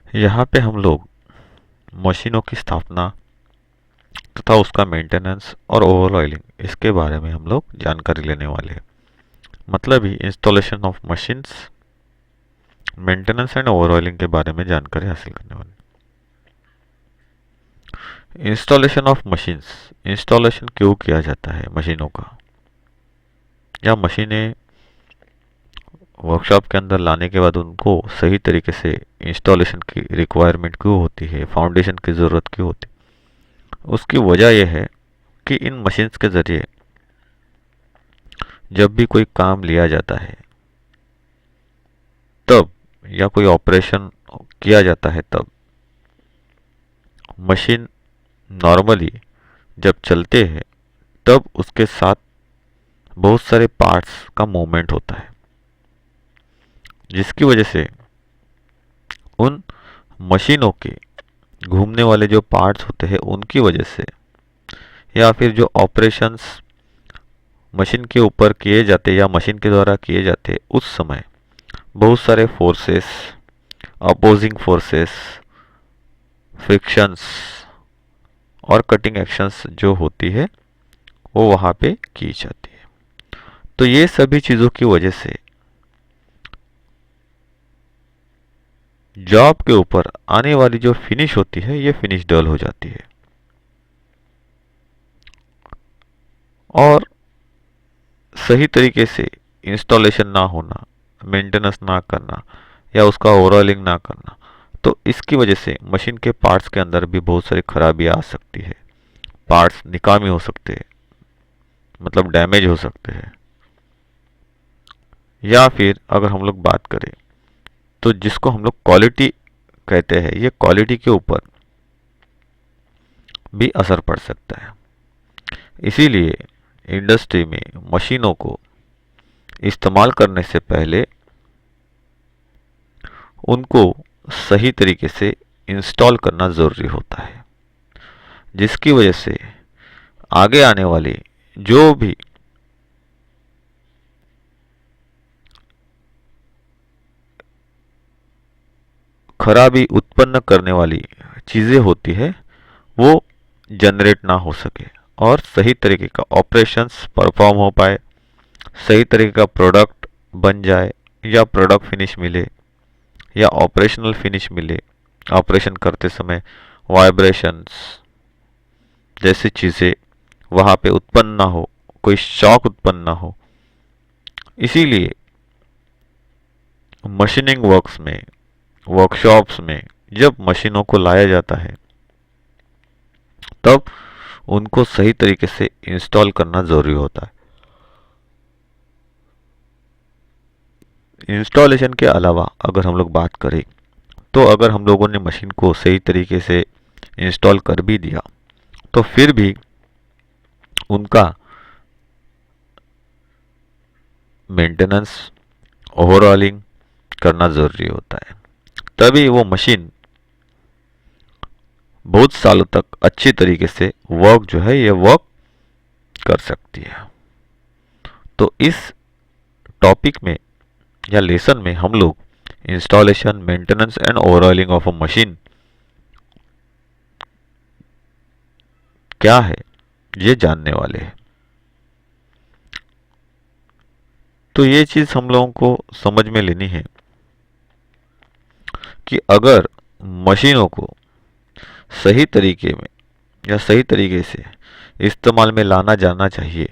यहाँ पे हम लोग मशीनों की स्थापना तथा उसका मेंटेनेंस और ओवर ऑयलिंग इसके बारे में हम लोग जानकारी लेने वाले हैं। मतलब ही installation of machines, maintenance and over oiling के बारे में जानकारी हासिल करने वाले। इंस्टॉलेशन ऑफ मशीन्स, इंस्टॉलेशन क्यों किया जाता है मशीनों का, या मशीनें वर्कशॉप के अंदर लाने के बाद उनको सही तरीके से इंस्टॉलेशन की रिक्वायरमेंट क्यों होती है, फाउंडेशन की ज़रूरत क्यों होती है। उसकी वजह यह है कि इन मशीन्स के ज़रिए जब भी कोई काम लिया जाता है तब, या कोई ऑपरेशन किया जाता है तब, मशीन नॉर्मली जब चलते हैं तब उसके साथ बहुत सारे पार्ट्स का मूवमेंट होता है, जिसकी वजह से उन मशीनों के घूमने वाले जो पार्ट्स होते हैं उनकी वजह से, या फिर जो ऑपरेशंस मशीन के ऊपर किए जाते या मशीन के द्वारा किए जाते उस समय बहुत सारे फोर्सेस, अपोजिंग फोर्सेस, फ्रिक्शंस और कटिंग एक्शंस जो होती है वो वहाँ पे की जाती है। तो ये सभी चीज़ों की वजह से जॉब के ऊपर आने वाली जो फिनिश होती है ये फिनिश डल हो जाती है, और सही तरीके से इंस्टॉलेशन ना होना, मेंटेनेंस ना करना या उसका ओवरऑलिंग ना करना, तो इसकी वजह से मशीन के पार्ट्स के अंदर भी बहुत सारी खराबी आ सकती है। पार्ट्स निकामी हो सकते हैं, मतलब डैमेज हो सकते हैं। या फिर अगर हम लोग बात करें तो जिसको हम लोग क्वालिटी कहते हैं, ये क्वालिटी के ऊपर भी असर पड़ सकता है। इसीलिए इंडस्ट्री में मशीनों को इस्तेमाल करने से पहले उनको सही तरीके से इंस्टॉल करना ज़रूरी होता है, जिसकी वजह से आगे आने वाली जो भी खराबी उत्पन्न करने वाली चीज़ें होती है वो जनरेट ना हो सके और सही तरीके का ऑपरेशंस परफॉर्म हो पाए, सही तरीके का प्रोडक्ट बन जाए, या प्रोडक्ट फिनिश मिले, या ऑपरेशनल फिनिश मिले। ऑपरेशन करते समय वाइब्रेशंस जैसी चीज़ें वहाँ पे उत्पन्न ना हो, कोई शॉक उत्पन्न ना हो। इसीलिए मशीनिंग वर्क्स में, वर्कशॉप्स में जब मशीनों को लाया जाता है तब उनको सही तरीके से इंस्टॉल करना ज़रूरी होता है। इंस्टॉलेशन के अलावा अगर हम लोग बात करें तो अगर हम लोगों ने मशीन को सही तरीके से इंस्टॉल कर भी दिया तो फिर भी उनका मेंटेनेंस, ओवरऑलिंग करना ज़रूरी होता है, तभी वो मशीन बहुत सालों तक अच्छी तरीके से वर्क जो है ये वर्क कर सकती है। तो इस टॉपिक में या लेसन में हम लोग installation, maintenance and overhauling of a machine क्या है ये जानने वाले हैं। तो ये चीज़ हम लोगों को समझ में लेनी है कि अगर मशीनों को सही तरीके में या सही तरीके से इस्तेमाल में लाना जाना चाहिए,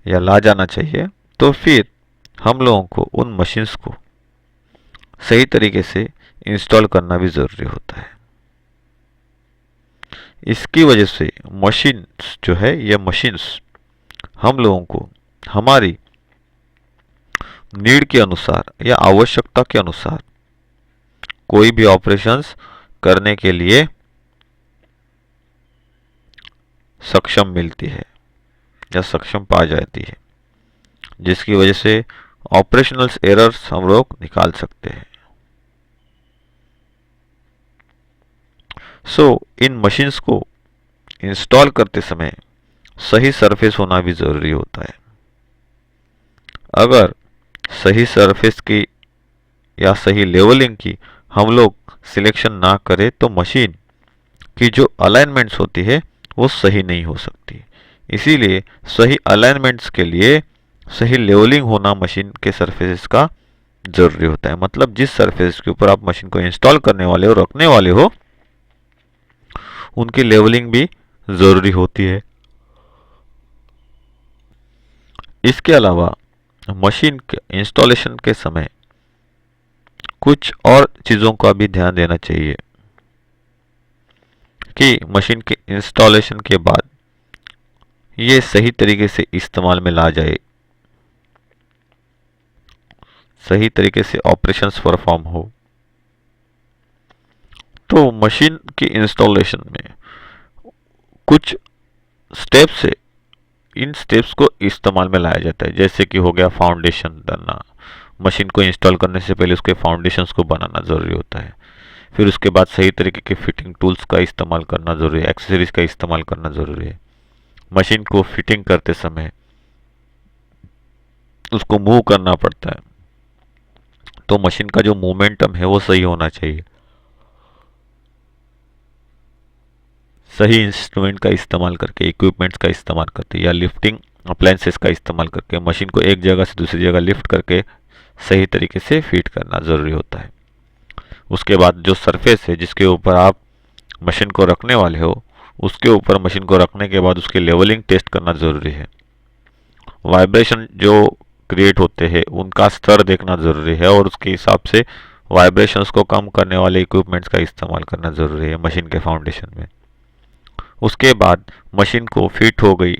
या ला जाना चाहिए, तो फिर हम लोगों को उन मशीन्स को सही तरीके से इंस्टॉल करना भी ज़रूरी होता है। इसकी वजह से मशीन्स जो है, ये मशीन्स हम लोगों को हमारी नीड के अनुसार या आवश्यकता के अनुसार कोई भी ऑपरेशंस करने के लिए सक्षम मिलती है या सक्षम पा जाती है, जिसकी वजह से ऑपरेशनल एरर्स हम लोग निकाल सकते हैं। इन मशीन्स को इंस्टॉल करते समय सही सरफेस होना भी ज़रूरी होता है। अगर सही सरफेस की या सही लेवलिंग की हम लोग सिलेक्शन ना करें तो मशीन की जो अलाइनमेंट्स होती है वो सही नहीं हो सकती। इसीलिए सही अलाइनमेंट्स के लिए सही लेवलिंग होना मशीन के सरफेसेस का जरूरी होता है। मतलब जिस सरफेस के ऊपर आप मशीन को इंस्टॉल करने वाले हो, रखने वाले हो, उनकी लेवलिंग भी जरूरी होती है। इसके अलावा मशीन के इंस्टॉलेशन के समय कुछ और चीज़ों का भी ध्यान देना चाहिए कि मशीन के इंस्टॉलेशन के बाद ये सही तरीके से इस्तेमाल में ला जाए, सही तरीके से ऑपरेशंस परफॉर्म हो। तो मशीन की इंस्टॉलेशन में कुछ स्टेप्स है, इन स्टेप्स को इस्तेमाल में लाया जाता है। जैसे कि हो गया फाउंडेशन डालना, मशीन को इंस्टॉल करने से पहले उसके फाउंडेशंस को बनाना ज़रूरी होता है। फिर उसके बाद सही तरीके के फिटिंग टूल्स का इस्तेमाल करना ज़रूरी है, एक्सेसरीज का इस्तेमाल करना ज़रूरी है। मशीन को फिटिंग करते समय उसको मूव करना पड़ता है, तो मशीन का जो मोमेंटम है वो सही होना चाहिए। सही इंस्ट्रूमेंट का इस्तेमाल करके, इक्विपमेंट्स का इस्तेमाल करके या लिफ्टिंग अप्लायंसेस का इस्तेमाल करके मशीन को एक जगह से दूसरी जगह लिफ्ट करके सही तरीके से फिट करना ज़रूरी होता है। उसके बाद जो सरफेस है जिसके ऊपर आप मशीन को रखने वाले हो, उसके ऊपर मशीन को रखने के बाद उसकी लेवलिंग टेस्ट करना ज़रूरी है। वाइब्रेशन जो क्रिएट होते हैं उनका स्तर देखना ज़रूरी है और उसके हिसाब से वाइब्रेशंस को कम करने वाले इक्विपमेंट्स का इस्तेमाल करना ज़रूरी है मशीन के फाउंडेशन में। उसके बाद मशीन को फिट हो गई,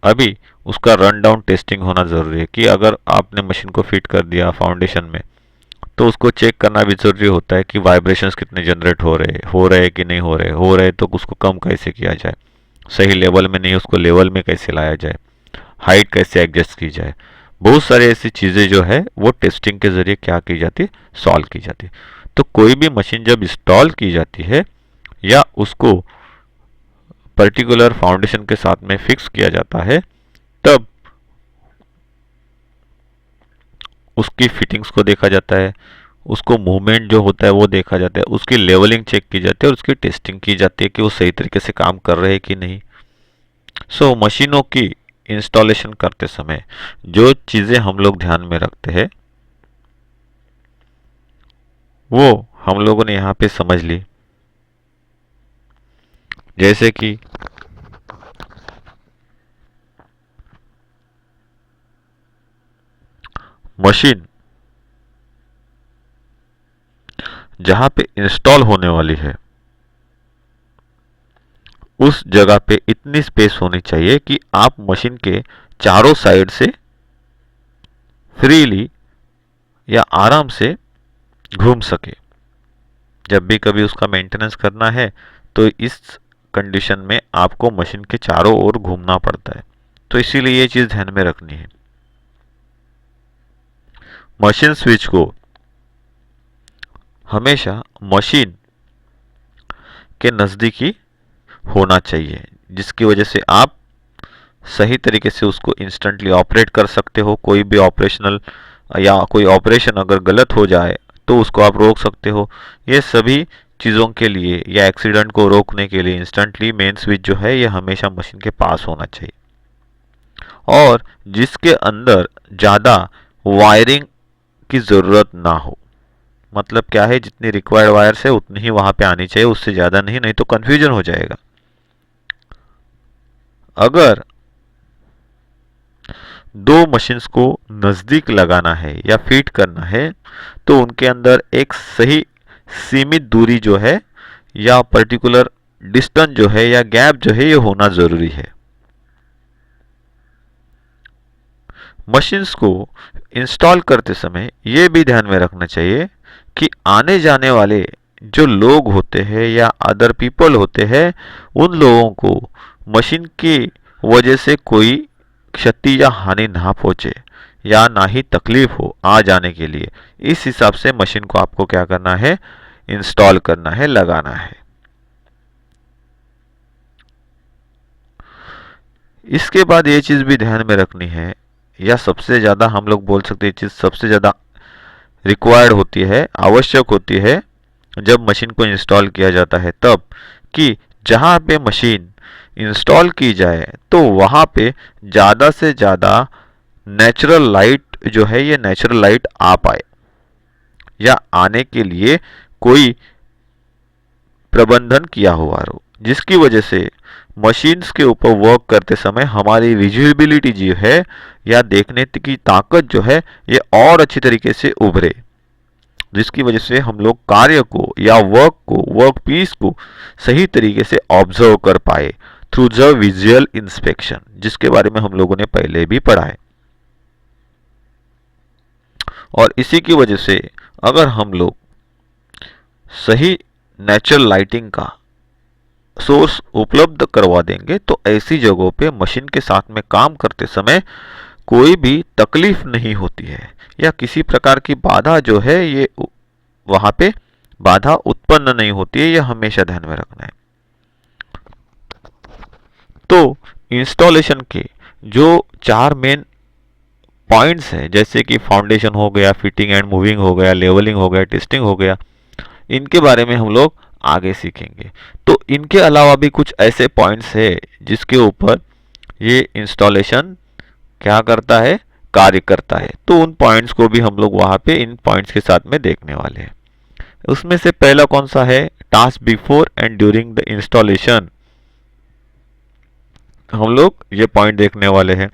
अभी उसका रन डाउन टेस्टिंग होना ज़रूरी है कि अगर आपने मशीन को फिट कर दिया फाउंडेशन में तो उसको चेक करना भी ज़रूरी होता है कि वाइब्रेशंस कितने जनरेट हो रहे कि नहीं हो रहे तो उसको कम कैसे किया जाए, सही लेवल में नहीं उसको लेवल में कैसे लाया जाए, हाइट कैसे एडजस्ट की जाए। बहुत सारी ऐसी चीज़ें जो है वो टेस्टिंग के ज़रिए क्या की जाती है, सॉल्व की जाती है। तो कोई भी मशीन जब इंस्टॉल की जाती है या उसको पर्टिकुलर फाउंडेशन के साथ में फिक्स किया जाता है, तब उसकी फिटिंग्स को देखा जाता है, उसको मूवमेंट जो होता है वो देखा जाता है, उसकी लेवलिंग चेक की जाती है और उसकी टेस्टिंग की जाती है कि वो सही तरीके से काम कर रहे हैं कि नहीं। सो मशीनों की इंस्टॉलेशन करते समय जो चीज़ें हम लोग ध्यान में रखते हैं वो हम लोगों ने यहाँ पे समझ ली। जैसे कि मशीन जहाँ पे इंस्टॉल होने वाली है उस जगह पे इतनी स्पेस होनी चाहिए कि आप मशीन के चारों साइड से फ्रीली या आराम से घूम सके। जब भी कभी उसका मेंटेनेंस करना है तो इस कंडीशन में आपको मशीन के चारों ओर घूमना पड़ता है, तो इसीलिए ये चीज़ ध्यान में रखनी है। मशीन स्विच को हमेशा मशीन के नज़दीकी होना चाहिए, जिसकी वजह से आप सही तरीके से उसको इंस्टेंटली ऑपरेट कर सकते हो। कोई भी ऑपरेशनल या कोई ऑपरेशन अगर गलत हो जाए तो उसको आप रोक सकते हो। ये सभी चीज़ों के लिए या एक्सीडेंट को रोकने के लिए इंस्टेंटली मेन स्विच जो है ये हमेशा मशीन के पास होना चाहिए और जिसके अंदर ज़्यादा वायरिंग की ज़रूरत ना हो। मतलब क्या है, जितनी रिक्वायर्ड वायर्स है उतनी ही वहाँ पे आनी चाहिए, उससे ज़्यादा नहीं, नहीं तो कन्फ्यूजन हो जाएगा। अगर दो मशीन्स को नज़दीक लगाना है या फिट करना है तो उनके अंदर एक सही सीमित दूरी जो है या पर्टिकुलर डिस्टेंस जो है या गैप जो है ये होना ज़रूरी है। मशीन्स को इंस्टॉल करते समय ये भी ध्यान में रखना चाहिए कि आने जाने वाले जो लोग होते हैं या अदर पीपल होते हैं उन लोगों को मशीन की वजह से कोई क्षति या हानि ना पहुंचे या ना ही तकलीफ हो आ जाने के लिए। इस हिसाब से मशीन को आपको क्या करना है, इंस्टॉल करना है, लगाना है। इसके बाद ये चीज़ भी ध्यान में रखनी है या सबसे ज़्यादा हम लोग बोल सकते हैं चीज़ सबसे ज़्यादा रिक्वायर्ड होती है, आवश्यक होती है जब मशीन को इंस्टॉल किया जाता है तब, कि जहाँ पे मशीन इंस्टॉल की जाए तो वहाँ पे ज़्यादा से ज़्यादा नेचुरल लाइट जो है ये नेचुरल लाइट आ पाए, या आने के लिए कोई प्रबंधन किया हुआ हो, जिसकी वजह से मशीन्स के ऊपर वर्क करते समय हमारी विजिबिलिटी जो है या देखने की ताकत जो है ये और अच्छी तरीके से उभरे, जिसकी वजह से हम लोग कार्य को या वर्क पीस को सही तरीके से ऑब्जर्व कर पाए थ्रू द विजुअल इंस्पेक्शन, जिसके बारे में हम लोगों ने पहले भी पढ़ा है। और इसी की वजह से अगर हम लोग सही नेचुरल लाइटिंग का सोर्स उपलब्ध करवा देंगे तो ऐसी जगहों पे मशीन के साथ में काम करते समय कोई भी तकलीफ नहीं होती है, या किसी प्रकार की बाधा जो है ये वहां पे बाधा उत्पन्न नहीं होती है, यह हमेशा ध्यान में रखना है। तो इंस्टॉलेशन के जो 4 मेन पॉइंट्स हैं, जैसे कि फाउंडेशन हो गया, फिटिंग एंड मूविंग हो गया, लेवलिंग हो गया, टेस्टिंग हो गया, इनके बारे में हम लोग आगे सीखेंगे। तो इनके अलावा भी कुछ ऐसे पॉइंट्स है जिसके ऊपर ये इंस्टॉलेशन क्या करता है, कार्य करता है, तो उन पॉइंट्स को भी हम लोग वहां पे इन पॉइंट्स के साथ में देखने वाले हैं। उसमें से पहला कौन सा है, task before and during the installation. हम लोग ये पॉइंट देखने वाले हैं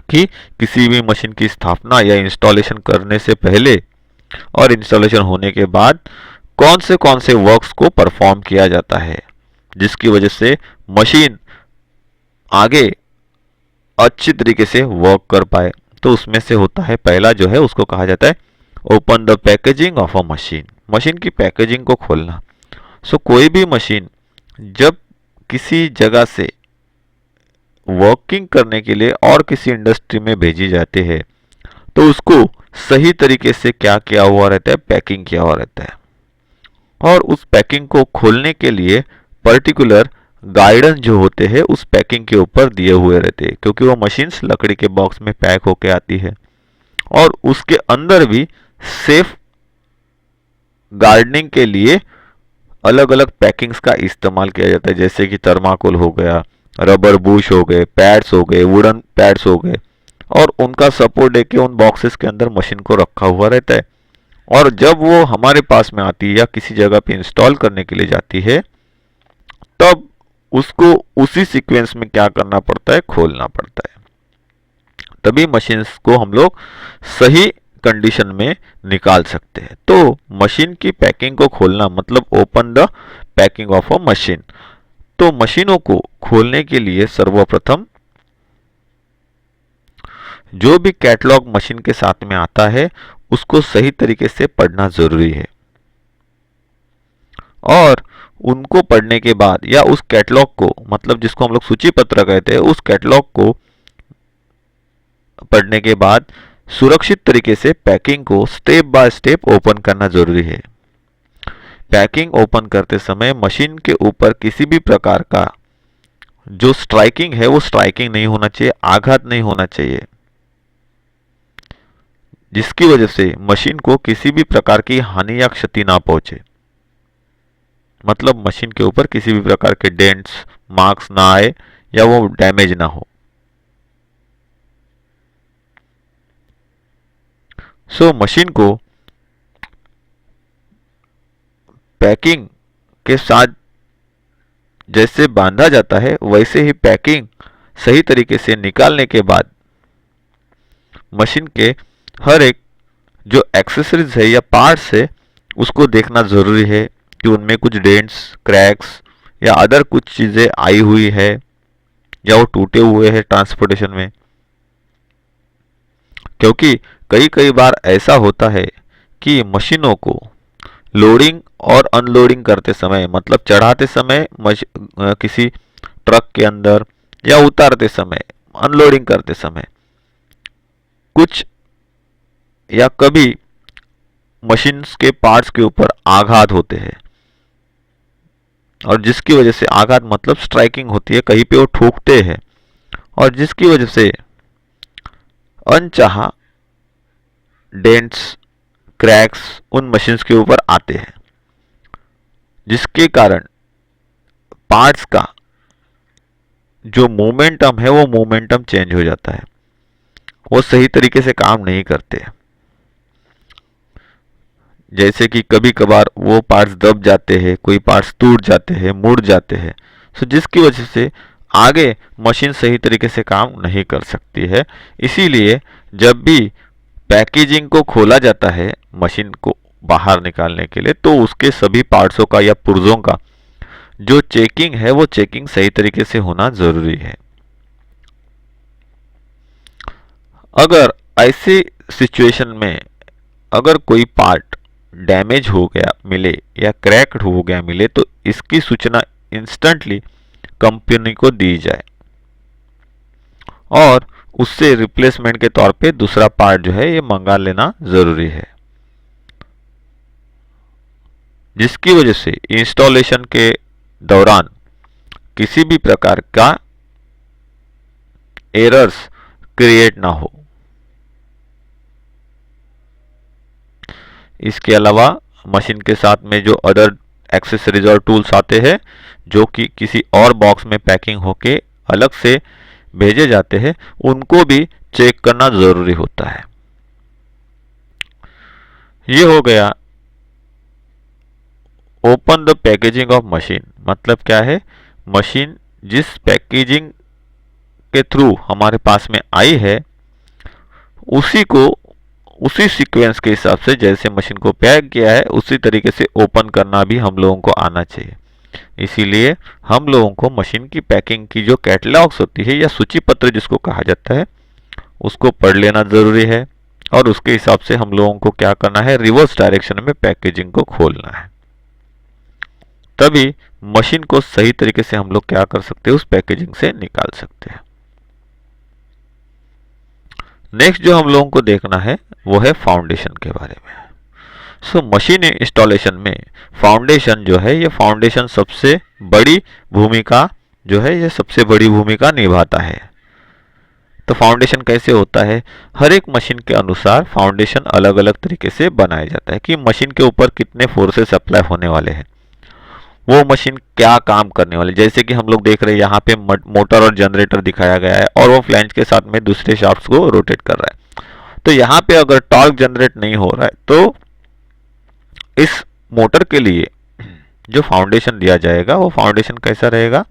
कि किसी भी मशीन की स्थापना या इंस्टॉलेशन करने से पहले और इंस्टॉलेशन होने के बाद कौन से वर्क्स को परफॉर्म किया जाता है, जिसकी वजह से मशीन आगे अच्छी तरीके से वर्क कर पाए। तो उसमें से होता है पहला जो है उसको कहा जाता है open the packaging of a machine, machine की पैकेजिंग को खोलना। सो कोई भी मशीन जब किसी जगह से वर्किंग करने के लिए और किसी इंडस्ट्री में भेजी जाती है तो उसको सही तरीके से क्या किया हुआ रहता है, पैकिंग किया हुआ रहता है, और उस पैकिंग को खोलने के लिए पर्टिकुलर गाइडेंस जो होते हैं उस पैकिंग के ऊपर दिए हुए रहते हैं, क्योंकि वो मशीन्स लकड़ी के बॉक्स में पैक होके आती है और उसके अंदर भी सेफ गार्डनिंग के लिए अलग अलग पैकिंग्स का इस्तेमाल किया जाता है, जैसे कि थर्माकोल हो गया, रबर बुश हो गए, पैड्स हो गए, वुडन पैड्स हो गए, और उनका सपोर्ट देके उन बॉक्सेस के अंदर मशीन को रखा हुआ रहता है। और जब वो हमारे पास में आती है या किसी जगह पे इंस्टॉल करने के लिए जाती है तब उसको उसी सीक्वेंस में क्या करना पड़ता है, खोलना पड़ता है, तभी मशीन्स को हम लोग सही कंडीशन में निकाल सकते हैं। तो मशीन की पैकिंग को खोलना मतलब open the packing of a machine. तो मशीनों को खोलने के लिए सर्वप्रथम जो भी कैटलॉग मशीन के साथ में आता है उसको सही तरीके से पढ़ना जरूरी है, और उनको पढ़ने के बाद या उस कैटलॉग को मतलब जिसको हम लोग सूची पत्र कहते हैं उस कैटलॉग को पढ़ने के बाद सुरक्षित तरीके से पैकिंग को स्टेप बाय स्टेप ओपन करना जरूरी है। पैकिंग ओपन करते समय मशीन के ऊपर किसी भी प्रकार का जो स्ट्राइकिंग है वो स्ट्राइकिंग नहीं होना चाहिए, आघात नहीं होना चाहिए, जिसकी वजह से मशीन को किसी भी प्रकार की हानि या क्षति ना पहुंचे, मतलब मशीन के ऊपर किसी भी प्रकार के डेंट्स मार्क्स ना आए या वो डैमेज ना हो। सो मशीन को पैकिंग के साथ जैसे बांधा जाता है वैसे ही पैकिंग सही तरीके से निकालने के बाद मशीन के हर एक जो एक्सेसरीज है या पार्ट्स है उसको देखना जरूरी है कि उनमें कुछ डेंट्स, क्रैक्स या अदर कुछ चीजें आई हुई है या वो टूटे हुए हैं ट्रांसपोर्टेशन में, क्योंकि कई कई बार ऐसा होता है कि मशीनों को लोडिंग और अनलोडिंग करते समय मतलब चढ़ाते समय किसी ट्रक के अंदर या उतारते समय अनलोडिंग करते समय कुछ या कभी मशीन्स के पार्ट्स के ऊपर आघात होते हैं, और जिसकी वजह से आघात मतलब स्ट्राइकिंग होती है, कहीं पे वो ठोकते हैं और जिसकी वजह से अनचाहा डेंट्स, क्रैक्स उन मशीन्स के ऊपर आते हैं, जिसके कारण पार्ट्स का जो मोमेंटम है वो मोमेंटम चेंज हो जाता है, वो सही तरीके से काम नहीं करते। जैसे कि कभी कभार वो पार्ट्स दब जाते हैं, कोई पार्ट्स टूट जाते हैं, मुड़ जाते हैं, सो जिसकी वजह से आगे मशीन सही तरीके से काम नहीं कर सकती है। इसीलिए जब भी पैकेजिंग को खोला जाता है मशीन को बाहर निकालने के लिए, तो उसके सभी पार्ट्सों का या पुर्जों का जो चेकिंग है वो चेकिंग सही तरीके से होना जरूरी है। अगर ऐसी सिचुएशन में अगर कोई पार्ट डैमेज हो गया मिले या क्रैक्ड हो गया मिले, तो इसकी सूचना इंस्टेंटली कंपनी को दी जाए और उससे रिप्लेसमेंट के तौर पे दूसरा पार्ट जो है ये मंगा लेना जरूरी है, जिसकी वजह से इंस्टॉलेशन के दौरान किसी भी प्रकार का एरर्स क्रिएट ना हो। इसके अलावा मशीन के साथ में जो अदर एक्सेसरीज और टूल्स आते हैं, जो कि किसी और बॉक्स में पैकिंग होके अलग से भेजे जाते हैं, उनको भी चेक करना जरूरी होता है। ये हो गया open the packaging of machine. मतलब क्या है, मशीन जिस पैकेजिंग के थ्रू हमारे पास में आई है उसी को उसी सीक्वेंस के हिसाब से जैसे मशीन को पैक किया है उसी तरीके से ओपन करना भी हम लोगों को आना चाहिए। इसीलिए हम लोगों को मशीन की पैकिंग की जो कैटलॉग्स होती है या सूची पत्र जिसको कहा जाता है उसको पढ़ लेना जरूरी है, और उसके हिसाब से हम लोगों को क्या करना है, रिवर्स डायरेक्शन में पैकेजिंग को खोलना है। तभी मशीन को सही तरीके से हम लोग क्या कर सकते हैं, उस पैकेजिंग से निकाल सकते हैं। नेक्स्ट जो हम लोगों को देखना है वो है फाउंडेशन के बारे में। सो मशीन इंस्टॉलेशन में फाउंडेशन जो है, ये फाउंडेशन सबसे बड़ी भूमिका जो है, ये सबसे बड़ी भूमिका निभाता है। तो फाउंडेशन कैसे होता है, हर एक मशीन के अनुसार फाउंडेशन अलग अलग तरीके से बनाया जाता है कि मशीन के ऊपर कितने फोर्सेस अप्लाई होने वाले हैं, वो मशीन क्या काम करने वाले। जैसे कि हम लोग देख रहे हैं यहाँ पे मोटर और जनरेटर दिखाया गया है और वो फ्लैंज के साथ में दूसरे शाफ्ट्स को रोटेट कर रहा है। तो यहाँ पे अगर टॉर्क जनरेट नहीं हो रहा है तो इस मोटर के लिए जो फाउंडेशन दिया जाएगा वो फाउंडेशन कैसा रहेगा,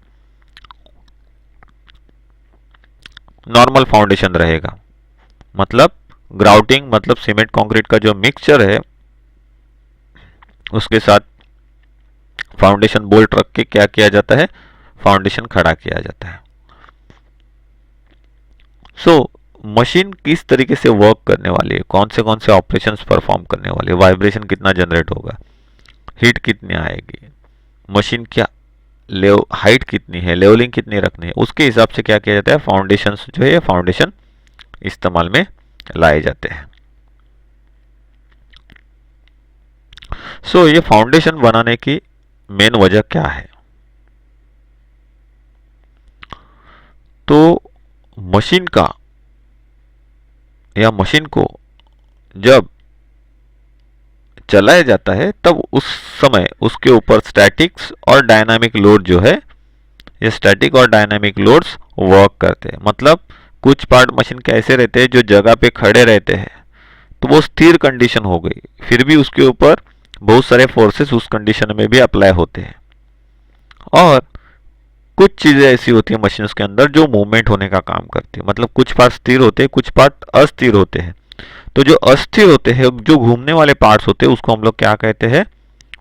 नॉर्मल फाउंडेशन रहेगा। मतलब ग्राउटिंग, मतलब सीमेंट कंक्रीट का जो मिक्सचर है उसके साथ फाउंडेशन बोल्ट रख के क्या किया जाता है, फाउंडेशन खड़ा किया जाता है। सो मशीन किस तरीके से वर्क करने वाली है, कौन से ऑपरेशंस परफॉर्म करने वाली है, वाइब्रेशन कितना जनरेट होगा, हीट कितनी आएगी, मशीन क्या हाइट कितनी है, लेवलिंग कितनी रखनी है, उसके हिसाब से क्या किया जाता है, फाउंडेशन जो है फाउंडेशन इस्तेमाल में लाए जाते हैं। सो ये फाउंडेशन बनाने की मेन वजह क्या है, तो मशीन का या मशीन को जब चलाया जाता है तब उस समय उसके ऊपर स्टैटिक्स और डायनामिक लोड जो है, ये स्टैटिक और डायनामिक लोड्स वर्क करते हैं। मतलब कुछ पार्ट मशीन के ऐसे रहते हैं जो जगह पे खड़े रहते हैं तो वो स्थिर कंडीशन हो गई, फिर भी उसके ऊपर बहुत सारे फोर्सेस उस कंडीशन में भी अप्लाई होते हैं। और कुछ चीजें ऐसी होती है मशीन के अंदर जो मूवमेंट होने का काम करती है। मतलब कुछ पार्ट स्थिर होते हैं, कुछ पार्ट अस्थिर होते हैं। तो जो अस्थिर होते हैं, जो घूमने वाले पार्ट्स होते हैं, उसको हम लोग क्या कहते हैं,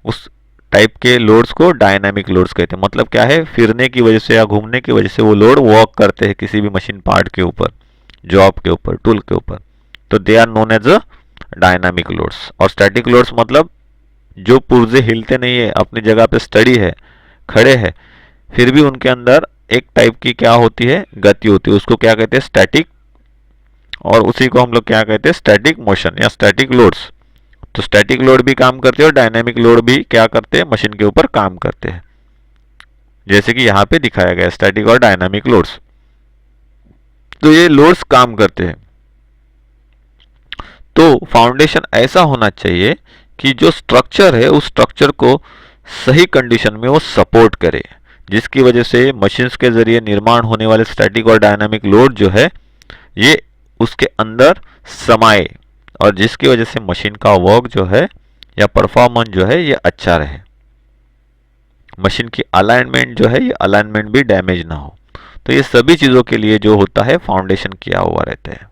उस टाइप के लोड्स को डायनामिक लोड्स कहते हैं। मतलब क्या है, फिरने की वजह से या घूमने की वजह से वो लोड वर्क करते हैं किसी भी मशीन पार्ट के ऊपर, जॉब के ऊपर, टूल के ऊपर, तो they are known as a dynamic loads. और स्टैटिक लोड्स मतलब जो पुर्जे हिलते नहीं है, अपनी जगह पे स्टडी है, खड़े हैं, फिर भी उनके अंदर एक टाइप की क्या होती है, गति होती है, उसको क्या कहते हैं, स्टैटिक। और उसी को हम लोग क्या कहते हैं, स्टैटिक मोशन या स्टैटिक लोड्स। तो स्टैटिक लोड भी काम करते हैं और डायनामिक लोड भी क्या करते हैं, मशीन के ऊपर काम करते हैं, जैसे कि यहाँ पे दिखाया गया स्टैटिक और डायनामिक लोड्स। तो ये लोड्स काम करते हैं। तो फाउंडेशन ऐसा होना चाहिए कि जो स्ट्रक्चर है उस स्ट्रक्चर को सही कंडीशन में वो सपोर्ट करे, जिसकी वजह से मशीन्स के जरिए निर्माण होने वाले स्टैटिक और डायनामिक लोड जो है ये उसके अंदर समाये, और जिसकी वजह से मशीन का वर्क जो है या परफॉर्मेंस जो है ये अच्छा रहे। मशीन की अलाइनमेंट जो है ये अलाइनमेंट भी डैमेज ना हो। तो ये सभी चीजों के लिए जो होता है फाउंडेशन किया हुआ रहता है।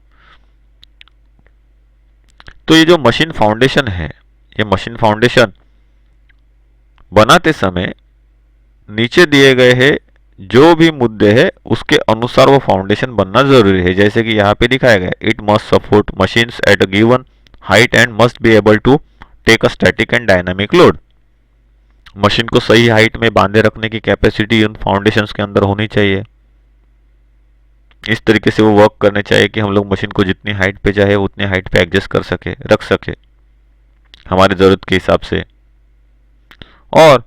तो ये जो मशीन फाउंडेशन है, ये मशीन फाउंडेशन बनाते समय नीचे दिए गए हैं जो भी मुद्दे हैं उसके अनुसार वो फाउंडेशन बनना जरूरी है। जैसे कि यहाँ पे दिखाया गया, it must support machines at a given height and must be able to take a static and dynamic load. Machine को सही हाइट में बांधे रखने की कैपेसिटी उन फाउंडेशंस के अंदर होनी चाहिए। इस तरीके से वो वर्क करने चाहिए कि हम लोग मशीन को जितनी हाइट पे चाहे उतनी हाइट पे एडजस्ट कर सके, रख सके हमारी ज़रूरत के हिसाब से। और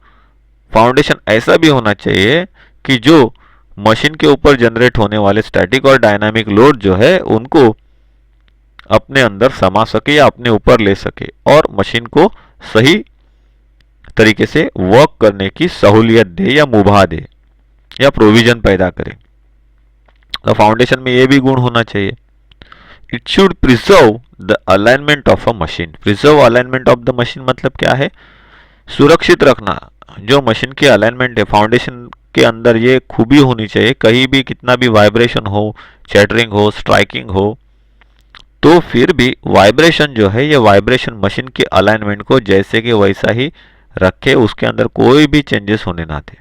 फाउंडेशन ऐसा भी होना चाहिए कि जो मशीन के ऊपर जनरेट होने वाले स्टैटिक और डायनामिक लोड जो है उनको अपने अंदर समा सके या अपने ऊपर ले सके और मशीन को सही तरीके से वर्क करने की सहूलियत दे या मुभा दे या प्रोविजन पैदा करे। तो फाउंडेशन में ये भी गुण होना चाहिए, it should preserve the alignment of a machine. Preserve alignment of the machine मतलब क्या है? सुरक्षित रखना जो मशीन की अलाइनमेंट है। फाउंडेशन के अंदर ये खूबी होनी चाहिए, कहीं भी कितना भी वाइब्रेशन हो, चैटरिंग हो, स्ट्राइकिंग हो, तो फिर भी वाइब्रेशन जो है ये वाइब्रेशन मशीन के अलाइनमेंट को जैसे कि वैसा ही रखे, उसके अंदर कोई भी चेंजेस होने ना दे।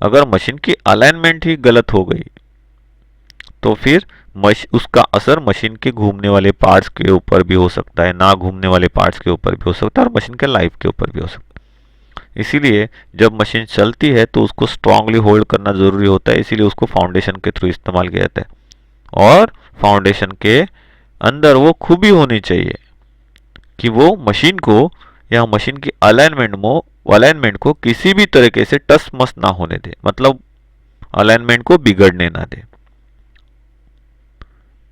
अगर मशीन की अलाइनमेंट ही गलत हो गई तो फिर उसका असर मशीन के घूमने वाले पार्ट्स के ऊपर भी हो सकता है, ना घूमने वाले पार्ट्स के ऊपर भी हो सकता है और मशीन के लाइफ के ऊपर भी हो सकता है। इसीलिए जब मशीन चलती है तो उसको स्ट्रांगली होल्ड करना जरूरी होता है, इसीलिए उसको फाउंडेशन के थ्रू इस्तेमाल किया जाता है। और फाउंडेशन के अंदर वो खूबी होनी चाहिए कि वो मशीन को या मशीन की अलाइनमेंट को किसी भी तरीके से टस मस ना होने दे, मतलब अलाइनमेंट को बिगड़ने ना दे।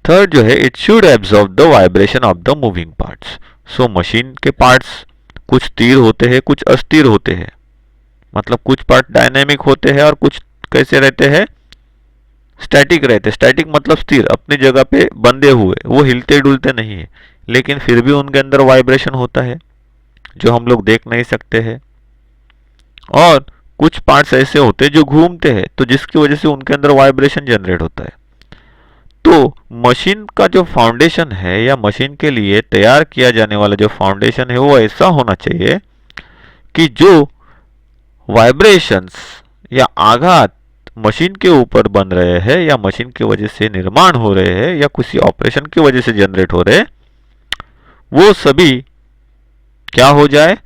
थर्ड जो है, it should absorb the vibration of the moving parts. So machine के पार्ट्स कुछ स्थिर होते हैं, कुछ अस्थिर होते हैं, मतलब कुछ पार्ट डायनेमिक होते हैं और कुछ कैसे रहते हैं? स्टैटिक रहते हैं। स्टैटिक मतलब स्थिर, अपनी जगह पे बंधे हुए, वो हिलते डुलते नहीं है, लेकिन फिर भी उनके अंदर वाइब्रेशन होता है जो हम लोग देख नहीं सकते हैं। और कुछ पार्ट्स ऐसे होते हैं जो घूमते हैं, तो जिसकी वजह से उनके अंदर वाइब्रेशन जनरेट होता है। तो मशीन का जो फाउंडेशन है या मशीन के लिए तैयार किया जाने वाला जो फाउंडेशन है वो ऐसा होना चाहिए कि जो वाइब्रेशंस या आघात मशीन के ऊपर बन रहे हैं या मशीन की वजह से निर्माण हो रहे हैं या किसी ऑपरेशन की वजह से जनरेट हो रहे हैं, वो सभी क्या हो जाए?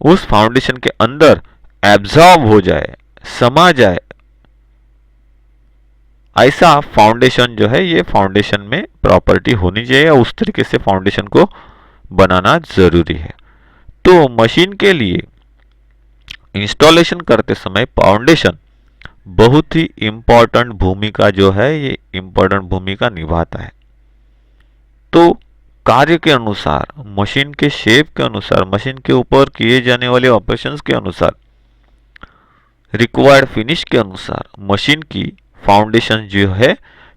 उस फाउंडेशन के अंदर एब्जॉर्ब हो जाए, समा जाए। ऐसा फाउंडेशन जो है ये फाउंडेशन में प्रॉपर्टी होनी चाहिए, उस तरीके से फाउंडेशन को बनाना जरूरी है। तो मशीन के लिए इंस्टॉलेशन करते समय फाउंडेशन बहुत ही इंपॉर्टेंट भूमिका जो है ये इंपॉर्टेंट भूमिका निभाता है। तो कार्य के अनुसार, मशीन के शेप के अनुसार, मशीन के ऊपर किए जाने वाले ऑपरेशंस के अनुसार, रिक्वायर्ड फिनिश के अनुसार मशीन की फाउंडेशन जो है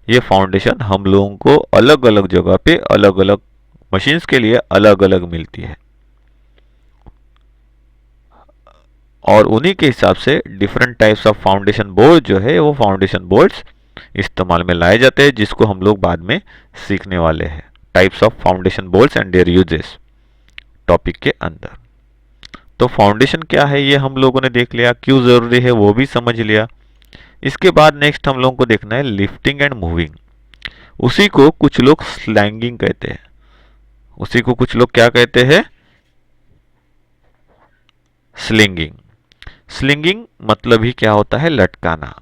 ये फाउंडेशन हम लोगों को अलग अलग जगह पे अलग अलग मशीन्स के लिए अलग अलग मिलती है और उन्हीं के हिसाब से different types of foundation board जो है वो फाउंडेशन बोर्ड्स इस्तेमाल में लाए जाते हैं, जिसको हम लोग बाद में सीखने वाले हैं, types of foundation boards and there uses topic के अंदर। तो फाउंडेशन क्या है ये हम लोगों ने देख लिया, क्यों जरूरी है वो भी समझ लिया। इसके बाद नेक्स्ट हम लोगों को देखना है लिफ्टिंग एंड मूविंग। उसी को कुछ लोग स्लैंगिंग कहते हैं, उसी को कुछ लोग क्या कहते हैं? स्लिंगिंग। स्लिंगिंग मतलब ही क्या होता है? लटकाना।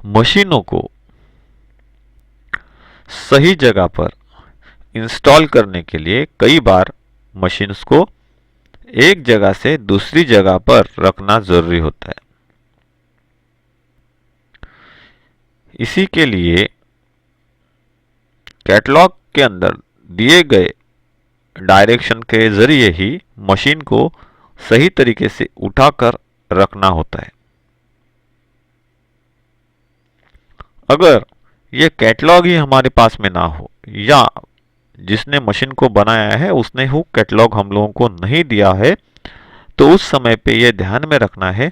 मशीनों को सही जगह पर इंस्टॉल करने के लिए कई बार मशीन्स को एक जगह से दूसरी जगह पर रखना जरूरी होता है। इसी के लिए कैटलॉग के अंदर दिए गए डायरेक्शन के जरिए ही मशीन को सही तरीके से उठाकर रखना होता है। अगर ये कैटलॉग ही हमारे पास में ना हो या जिसने मशीन को बनाया है उसने वो कैटलॉग हम लोगों को नहीं दिया है, तो उस समय पे ये ध्यान में रखना है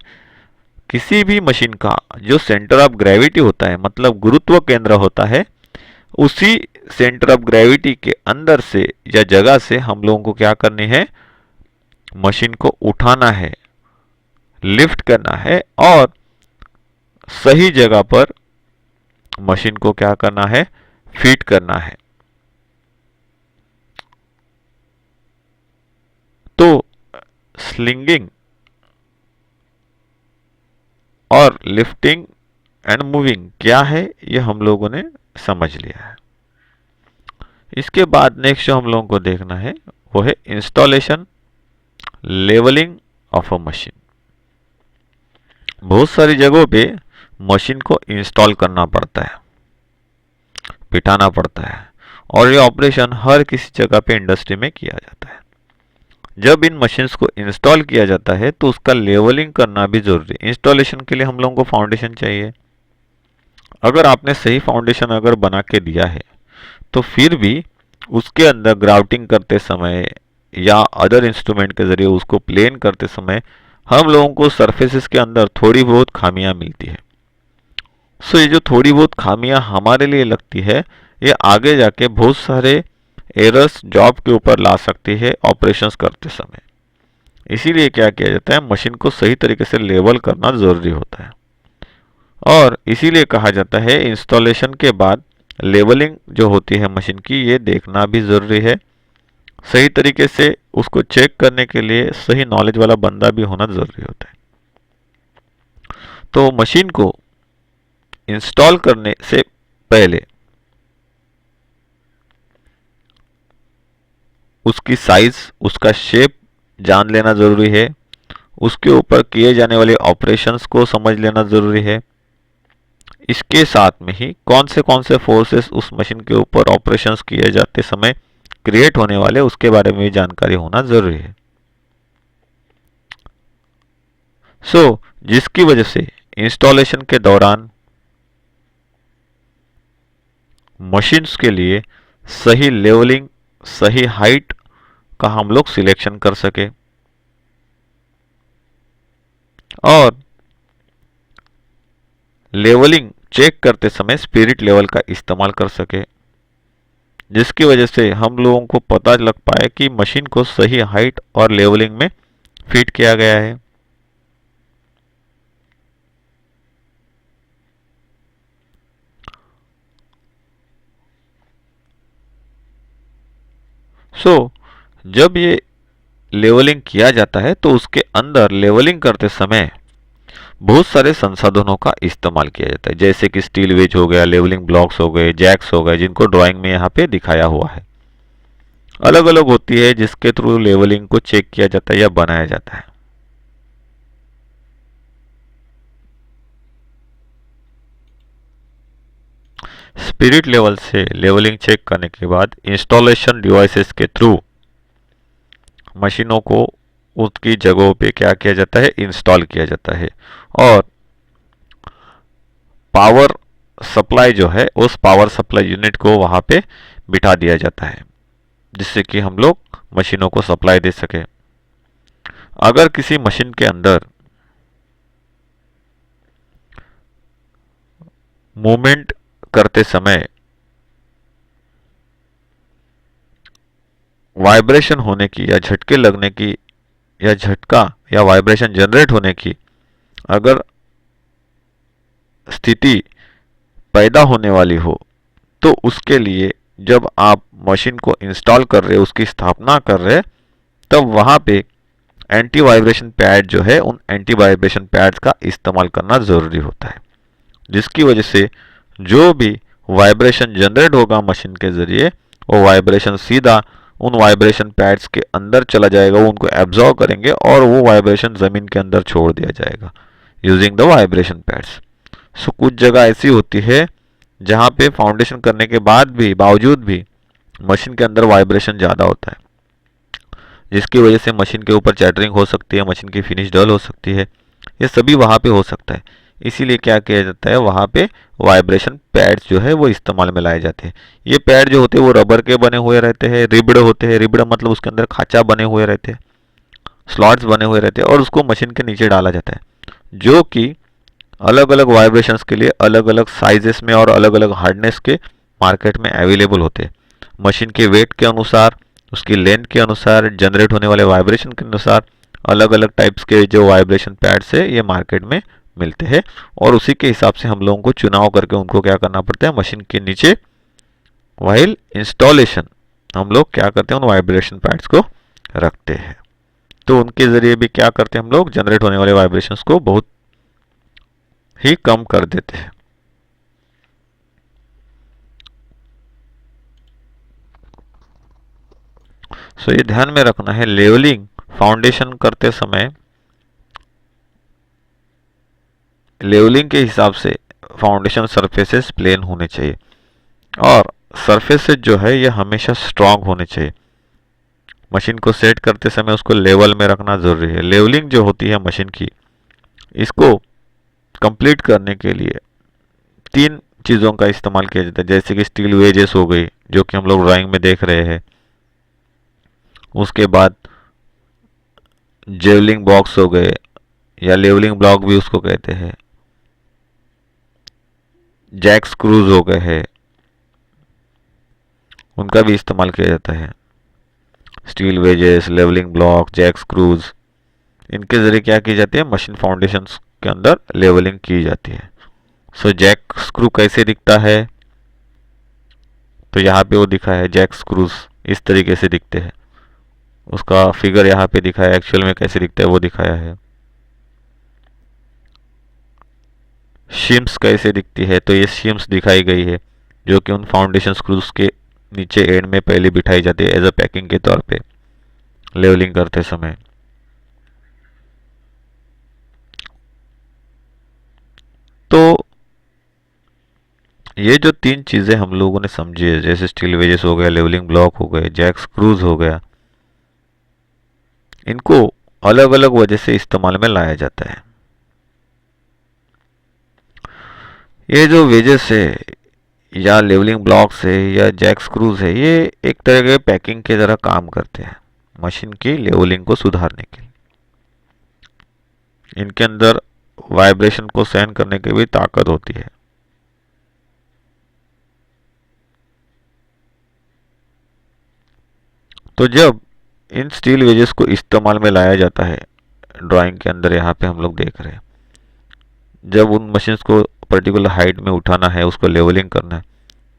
किसी भी मशीन का जो सेंटर ऑफ ग्रेविटी होता है, मतलब गुरुत्व केंद्र होता है, उसी सेंटर ऑफ ग्रेविटी के अंदर से या जगह से हम लोगों को क्या करनी है, मशीन को उठाना है, लिफ्ट करना है और सही जगह पर मशीन को क्या करना है, फीड करना है। तो स्लिंगिंग और लिफ्टिंग एंड मूविंग क्या है ये हम लोगों ने समझ लिया है। इसके बाद नेक्स्ट जो हम लोगों को देखना है वो है installation, levelling of a machine. बहुत सारी जगहों पे मशीन को इंस्टॉल करना पड़ता है, बिठाना पड़ता है और ये ऑपरेशन हर किसी जगह पे इंडस्ट्री में किया जाता है। जब इन मशीन्स को इंस्टॉल किया जाता है तो उसका लेवलिंग करना भी जरूरी है। इंस्टॉलेशन के लिए हम लोगों को फाउंडेशन चाहिए। अगर आपने सही फाउंडेशन अगर बना के दिया है तो फिर भी उसके अंदर ग्राउटिंग करते समय या अदर इंस्ट्रूमेंट के जरिए उसको प्लेन करते समय हम लोगों को सरफेसेस के अंदर थोड़ी बहुत खामियां मिलती है। सो ये जो थोड़ी बहुत खामियां हमारे लिए लगती है ये आगे जाके बहुत सारे एरर्स जॉब के ऊपर ला सकती है ऑपरेशंस करते समय। इसीलिए क्या किया जाता है, मशीन को सही तरीके से लेवल करना जरूरी होता है और इसीलिए कहा जाता है इंस्टॉलेशन के बाद लेवलिंग जो होती है मशीन की ये देखना भी ज़रूरी है। सही तरीके से उसको चेक करने के लिए सही नॉलेज वाला बंदा भी होना ज़रूरी होता है। तो मशीन को इंस्टॉल करने से पहले उसकी साइज, उसका शेप जान लेना ज़रूरी है। उसके ऊपर किए जाने वाले ऑपरेशंस को समझ लेना ज़रूरी है। इसके साथ में ही कौन से फोर्सेस उस मशीन के ऊपर ऑपरेशंस किए जाते समय क्रिएट होने वाले उसके बारे में भी जानकारी होना जरूरी है। जिसकी वजह से इंस्टॉलेशन के दौरान मशीन्स के लिए सही लेवलिंग, सही हाइट का हम लोग सिलेक्शन कर सके और लेवलिंग चेक करते समय स्पिरिट लेवल का इस्तेमाल कर सके, जिसकी वजह से हम लोगों को पता लग पाए कि मशीन को सही हाइट और लेवलिंग में फिट किया गया है। जब ये लेवलिंग किया जाता है तो उसके अंदर लेवलिंग करते समय बहुत सारे संसाधनों का इस्तेमाल किया जाता है, जैसे कि स्टील वेज हो गया, लेवलिंग ब्लॉक्स हो गए, जैक्स हो गए, जिनको ड्राइंग में यहाँ पे दिखाया हुआ है। अलग अलग होती है जिसके थ्रू लेवलिंग को चेक किया जाता है या बनाया जाता है। स्पिरिट लेवल से लेवलिंग चेक करने के बाद इंस्टॉलेशन डिवाइसेस के थ्रू मशीनों को उसकी जगहों पे क्या किया जाता है, इंस्टॉल किया जाता है और पावर सप्लाई जो है उस पावर सप्लाई यूनिट को वहां पे बिठा दिया जाता है, जिससे कि हम लोग मशीनों को सप्लाई दे सके। अगर किसी मशीन के अंदर मूवमेंट करते समय वाइब्रेशन होने की या झटके लगने की या झटका या वाइब्रेशन जनरेट होने की अगर स्थिति पैदा होने वाली हो, तो उसके लिए जब आप मशीन को इंस्टॉल कर रहे, उसकी स्थापना कर रहे, तब वहां पे एंटी वाइब्रेशन पैड जो है उन एंटी वाइब्रेशन पैड्स का इस्तेमाल करना ज़रूरी होता है, जिसकी वजह से जो भी वाइब्रेशन जनरेट होगा मशीन के ज़रिए वो वाइब्रेशन सीधा उन वाइब्रेशन पैड्स के अंदर चला जाएगा, वो उनको एब्जॉर्व करेंगे और वो वाइब्रेशन ज़मीन के अंदर छोड़ दिया जाएगा यूजिंग द वाइब्रेशन पैड्स। कुछ जगह ऐसी होती है जहाँ पे फाउंडेशन करने के बावजूद भी मशीन के अंदर वाइब्रेशन ज़्यादा होता है, जिसकी वजह से मशीन के ऊपर चैटरिंग हो सकती है, मशीन की फिनिश डल हो सकती है। ये सभी वहाँ पे हो सकता है। इसीलिए क्या किया जाता है, वहाँ पे वाइब्रेशन पैड्स जो है वो इस्तेमाल में लाए जाते हैं। ये पैड जो होते हैं वो रबर के बने हुए रहते हैं, रिब्ड होते हैं। रिब्ड मतलब उसके अंदर खांचा बने हुए रहते हैं, स्लॉट्स बने हुए रहते हैं, और उसको मशीन के नीचे डाला जाता है, जो कि अलग अलग वाइब्रेशंस के लिए अलग अलग साइजेस में और अलग अलग हार्डनेस के मार्केट में अवेलेबल होते हैं। मशीन के वेट के अनुसार, उसकी लेंथ के अनुसार, जनरेट होने वाले वाइब्रेशन के अनुसार अलग अलग टाइप्स के जो वाइब्रेशन पैड्स है ये मार्केट में मिलते हैं, और उसी के हिसाब से हम लोगों को चुनाव करके उनको क्या करना पड़ता है, मशीन के नीचे वाइल इंस्टॉलेशन हम लोग क्या करते हैं, उन वाइब्रेशन पैड्स को रखते हैं। तो उनके ज़रिए भी क्या करते हैं, हम लोग जनरेट होने वाले वाइब्रेशंस को बहुत ही कम कर देते हैं। सो ये ध्यान में रखना है, लेवलिंग फाउंडेशन करते समय लेवलिंग के हिसाब से फाउंडेशन सरफेसेस प्लेन होने चाहिए, और सरफेसेस जो है ये हमेशा स्ट्रांग होने चाहिए। मशीन को सेट करते समय उसको लेवल में रखना ज़रूरी है। लेवलिंग जो होती है मशीन की, इसको कंप्लीट करने के लिए 3 चीज़ों का इस्तेमाल किया जाता है, जैसे कि स्टील वेजेस हो गई, जो कि हम लोग ड्राइंग में देख रहे हैं। उसके बाद जेवलिंग बॉक्स हो गए, या लेवलिंग ब्लॉक भी उसको कहते हैं। जैक स्क्रूज हो गए हैं, उनका भी इस्तेमाल किया जाता है। Steel wedges, levelling block, jack screws, इनके ज़रिए क्या की जाती है, मशीन फाउंडेशन के अंदर लेवलिंग की जाती है। सो जैक स्क्रू कैसे दिखता है, तो यहाँ पे वो दिखा है, जैक स्क्रूज इस तरीके से दिखते हैं। उसका फिगर यहाँ पे दिखाया है, एक्चुअल में कैसे दिखता है वो दिखाया है। शिम्स कैसे दिखती है, तो ये शिम्स दिखाई गई है, जो कि उन फाउंडेशन स्क्रूज के नीचे एंड में पहले बिठाई जाती है एज अ पैकिंग के तौर पे लेवलिंग करते समय। तो ये जो 3 चीज़ें हम लोगों ने समझी है, जैसे स्टील वेजेस हो गया, लेवलिंग ब्लॉक हो गए, जैक स्क्रूज हो गया, इनको अलग अलग वजह से इस्तेमाल में लाया जाता है। ये जो वेजेस है, या लेवलिंग ब्लॉक्स है, या जैक स्क्रूज है, ये एक तरह के पैकिंग की तरह काम करते हैं मशीन की लेवलिंग को सुधारने के लिए। इनके अंदर वाइब्रेशन को सहन करने की भी ताकत होती है। तो जब इन स्टील वेजेस को इस्तेमाल में लाया जाता है, ड्राइंग के अंदर यहाँ पे हम लोग देख रहे हैं, जब उन मशीन्स को पर्टिकुलर हाइट में उठाना है, उसको लेवलिंग करना है,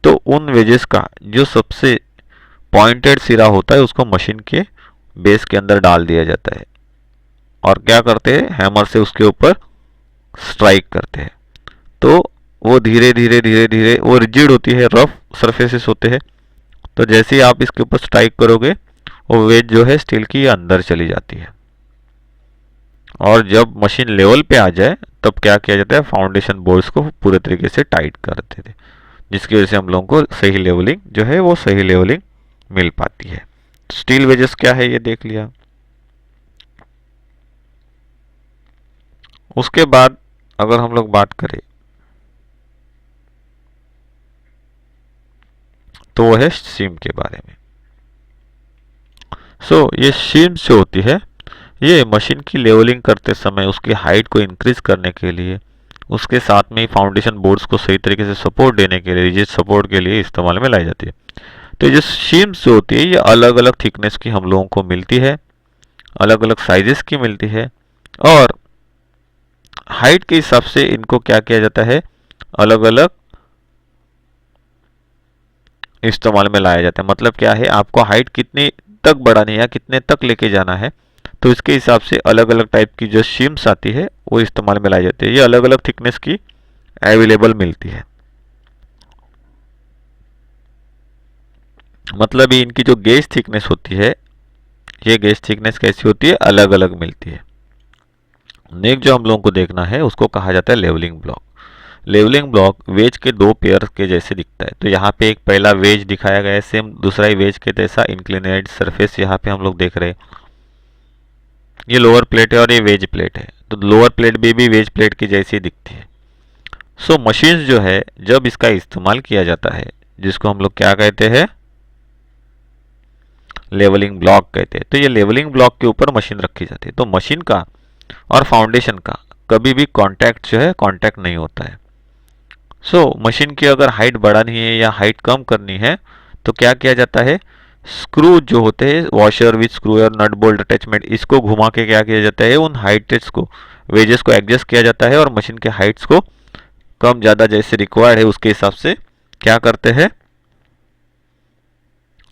तो उन वेजेस का जो सबसे पॉइंटेड सिरा होता है उसको मशीन के बेस के अंदर डाल दिया जाता है, और क्या करते हैं, हैमर से उसके ऊपर स्ट्राइक करते हैं। तो वो धीरे धीरे धीरे धीरे, वो रिजिड होती है, रफ सरफेसेस होते हैं, तो जैसे ही आप इसके ऊपर स्ट्राइक करोगे वो वेज जो है स्टील की अंदर चली जाती है। और जब मशीन लेवल पे आ जाए तब क्या किया जाता है, फाउंडेशन बोर्ड्स को पूरे तरीके से टाइट कर देते थे, जिसकी वजह से हम लोगों को सही लेवलिंग जो है वो सही लेवलिंग मिल पाती है। स्टील वेजेस क्या है ये देख लिया। उसके बाद अगर हम लोग बात करें तो वो है सीम के बारे में। ये सीम्स जो होती है, ये मशीन की लेवलिंग करते समय उसकी हाइट को इंक्रीज करने के लिए, उसके साथ में फाउंडेशन बोर्ड्स को सही तरीके से सपोर्ट देने के लिए, रिजिड सपोर्ट के लिए इस्तेमाल में लाई जाती है। तो ये सीम्स जो होती है ये अलग अलग थिकनेस की हम लोगों को मिलती है, अलग अलग साइजेस की मिलती है, और हाइट के हिसाब से इनको क्या किया जाता है, अलग अलग इस्तेमाल में लाया जाता है। मतलब क्या है, आपको हाइट कितनी तक बढ़ानी है या कितने तक लेके जाना है, तो इसके हिसाब से अलग अलग टाइप की जो शिम्स आती है वो इस्तेमाल में लाई जाती है। ये अलग अलग थिकनेस की अवेलेबल मिलती है। मतलब इनकी जो गेज थिकनेस होती है, ये गेज थिकनेस कैसी होती है, अलग अलग मिलती है। नेक्स्ट जो हम लोगों को देखना है उसको कहा जाता है levelling block. Levelling block wedge के दो पेयर के जैसे दिखता है। तो यहाँ पे एक पहला वेज दिखाया गया है सेम, दूसरा ही वेज के जैसा इंक्लिनेटेड सरफेस यहाँ पे हम लोग देख रहे हैं। ये लोअर प्लेट है और ये वेज प्लेट है, तो लोअर प्लेट भी वेज प्लेट की जैसी दिखती है। सो मशीन्स जो है जब इसका इस्तेमाल किया जाता है, जिसको हम लोग क्या कहते हैं, लेवलिंग ब्लॉक कहते हैं। तो ये लेवलिंग ब्लॉक के ऊपर मशीन रखी जाती है। तो मशीन का और फाउंडेशन का कभी भी कांटेक्ट जो है कांटेक्ट नहीं होता है। सो मशीन की अगर हाइट बढ़ानी है या हाइट कम करनी है तो क्या किया जाता है, स्क्रू जो होते हैं वॉशर विथ स्क्रू और नट बोल्ट अटैचमेंट, इसको घुमा के क्या किया जाता है, उन हाइट्स को वेजेस को एडजस्ट किया जाता है और मशीन के हाइट्स को कम ज़्यादा जैसे रिक्वायर्ड है उसके हिसाब से क्या करते हैं,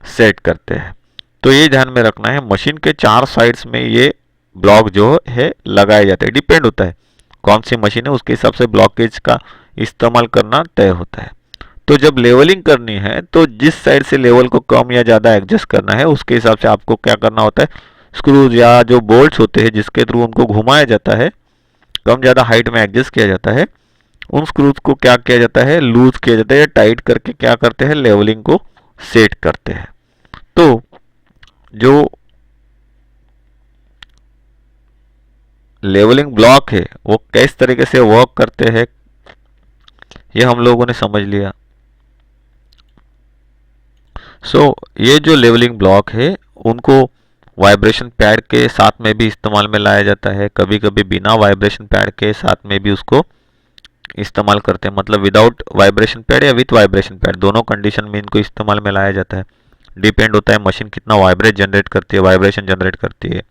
सेट करते हैं। तो ये ध्यान में रखना है, मशीन के चार साइड्स में ये ब्लॉक जो है लगाए जाते हैं। डिपेंड होता है कौन सी मशीन है उसके हिसाब से ब्लॉकेज का इस्तेमाल करना तय होता है। तो जब लेवलिंग करनी है तो जिस साइड से लेवल को कम या ज़्यादा एडजस्ट करना है उसके हिसाब से आपको क्या करना होता है, स्क्रूज या जो बोल्ट्स होते हैं जिसके थ्रू उनको घुमाया जाता है, कम ज़्यादा हाइट में एडजस्ट किया जाता है, उन स्क्रूज को क्या किया जाता है, लूज किया जाता है या टाइट करके क्या करते हैं, लेवलिंग को सेट करते हैं। तो जो लेवलिंग ब्लॉक है वो किस तरीके से वर्क करते हैं ये हम लोगों ने समझ लिया। ये जो लेवलिंग ब्लॉक है उनको वाइब्रेशन पैड के साथ में भी इस्तेमाल में लाया जाता है, कभी कभी बिना वाइब्रेशन पैड के साथ में भी उसको इस्तेमाल करते हैं, मतलब विदाउट वाइब्रेशन पैड या विथ वाइब्रेशन पैड, दोनों कंडीशन में इनको इस्तेमाल में लाया जाता है। डिपेंड होता है मशीन कितना वाइब्रेट जनरेट करती है, वाइब्रेशन जनरेट करती है।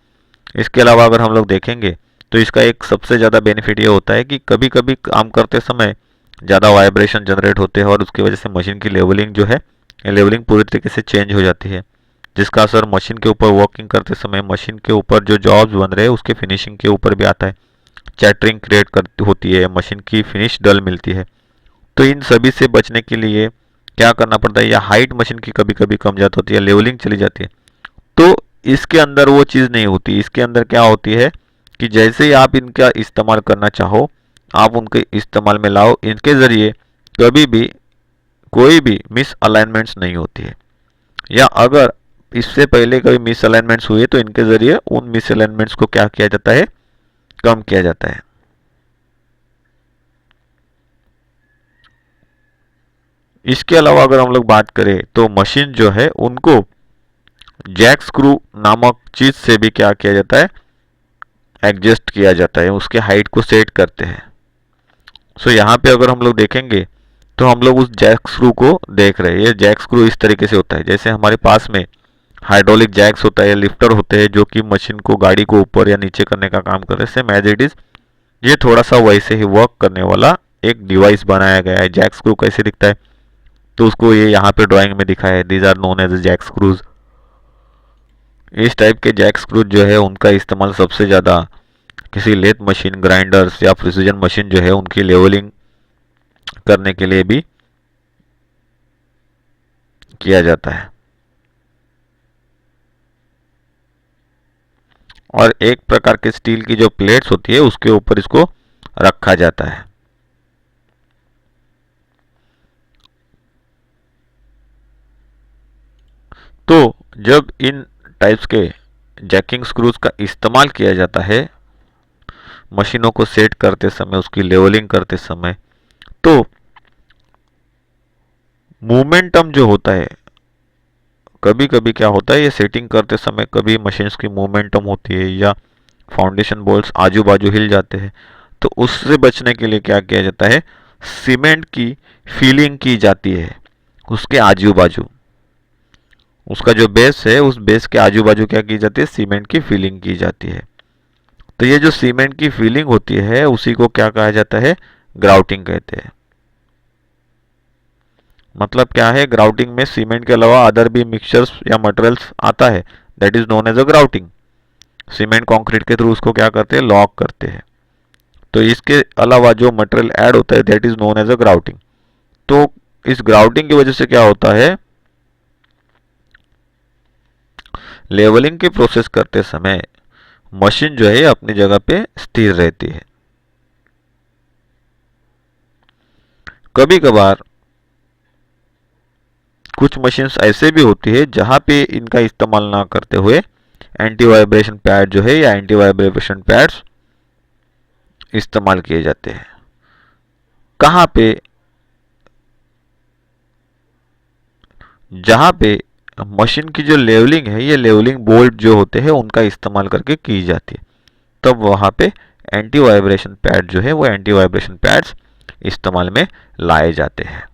इसके अलावा अगर हम लोग देखेंगे तो इसका एक सबसे ज़्यादा बेनिफिट ये होता है कि कभी कभी काम करते समय ज़्यादा वाइब्रेशन जनरेट होते हैं और उसकी वजह से मशीन की लेवलिंग जो है, लेवलिंग पूरी तरीके से चेंज हो जाती है, जिसका असर मशीन के ऊपर वर्किंग करते समय मशीन के ऊपर जो जॉब्स बन रहे हैं उसके फिनिशिंग के ऊपर भी आता है। चैटरिंग क्रिएट करती होती है, मशीन की फिनिश डल मिलती है। तो इन सभी से बचने के लिए क्या करना पड़ता है, या हाइट मशीन की कभी कभी कम जाती होती है, लेवलिंग चली जाती है, तो इसके अंदर वो चीज़ नहीं होती। इसके अंदर क्या होती है कि जैसे ही आप इनका इस्तेमाल करना चाहो आप उनके इस्तेमाल में लाओ, इनके ज़रिए कभी भी कोई भी मिस अलाइनमेंट्स नहीं होती है, या अगर इससे पहले कभी मिस अलाइनमेंट्स हुए तो इनके ज़रिए उन मिस अलाइनमेंट्स को क्या किया जाता है, कम किया जाता है। इसके अलावा अगर हम लोग बात करें तो मशीन जो है उनको जैक स्क्रू नामक चीज़ से भी क्या किया जाता है, एडजस्ट किया जाता है, उसके हाइट को सेट करते हैं। यहाँ पे अगर हम लोग देखेंगे तो हम लोग उस जैक स्क्रू को देख रहे हैं। ये जैक स्क्रू इस तरीके से होता है जैसे हमारे पास में हाइड्रोलिक जैक्स होता है, लिफ्टर होते हैं जो कि मशीन को, गाड़ी को ऊपर या नीचे करने का काम कर रहे हैं, सेम एज इट इज ये थोड़ा सा वैसे ही वर्क करने वाला एक डिवाइस बनाया गया है। जैक स्क्रू कैसे दिखता है तो उसको ये यहाँ पे ड्राइंग में दिखाया है, these are known as jack screws. इस टाइप के जैक स्क्रूज जो है उनका इस्तेमाल सबसे ज़्यादा किसी लेथ मशीन, ग्राइंडर्स या प्रिसीजन मशीन जो है उनकी लेवलिंग करने के लिए भी किया जाता है। और एक प्रकार के स्टील की जो प्लेट्स होती है उसके ऊपर इसको रखा जाता है। तो जब इन टाइप्स के जैकिंग स्क्रूज का इस्तेमाल किया जाता है मशीनों को सेट करते समय, उसकी लेवलिंग करते समय, तो मोमेंटम जो होता है, कभी कभी क्या होता है ये सेटिंग करते समय कभी मशीन्स की मोमेंटम होती है या फाउंडेशन बोल्ट्स आजू बाजू हिल जाते हैं, तो उससे बचने के लिए क्या किया जाता है, सीमेंट की फीलिंग की जाती है उसके आजू बाजू। उसका जो बेस है उस बेस के आजू बाजू क्या की जाती है, सीमेंट की फीलिंग की जाती है। तो ये जो सीमेंट की फीलिंग होती है उसी को क्या कहा जाता है, ग्राउटिंग कहते हैं। मतलब क्या है, ग्राउटिंग में सीमेंट के अलावा अदर भी मिक्सचर्स या मटेरियल्स आता है, that is known as a grouting. Cement concrete के थ्रू उसको क्या करते हैं, लॉक करते हैं। तो इसके अलावा जो मटेरियल ऐड होता है that is known as a grouting. तो इस ग्राउटिंग की वजह से क्या होता है, लेवलिंग की प्रोसेस करते समय मशीन जो है अपनी जगह पे स्थिर रहती है। कभी कभार कुछ मशीन्स ऐसे भी होती है जहाँ पे इनका इस्तेमाल ना करते हुए एंटी वाइब्रेशन पैड जो है या एंटी वाइब्रेशन पैड्स इस्तेमाल किए जाते हैं। कहाँ पे? जहाँ पे मशीन की जो लेवलिंग है, ये लेवलिंग बोल्ट जो होते हैं उनका इस्तेमाल करके की जाती है, तब वहाँ पे एंटी वाइब्रेशन पैड जो है वो एंटी वाइब्रेशन पैड्स इस्तेमाल में लाए जाते हैं।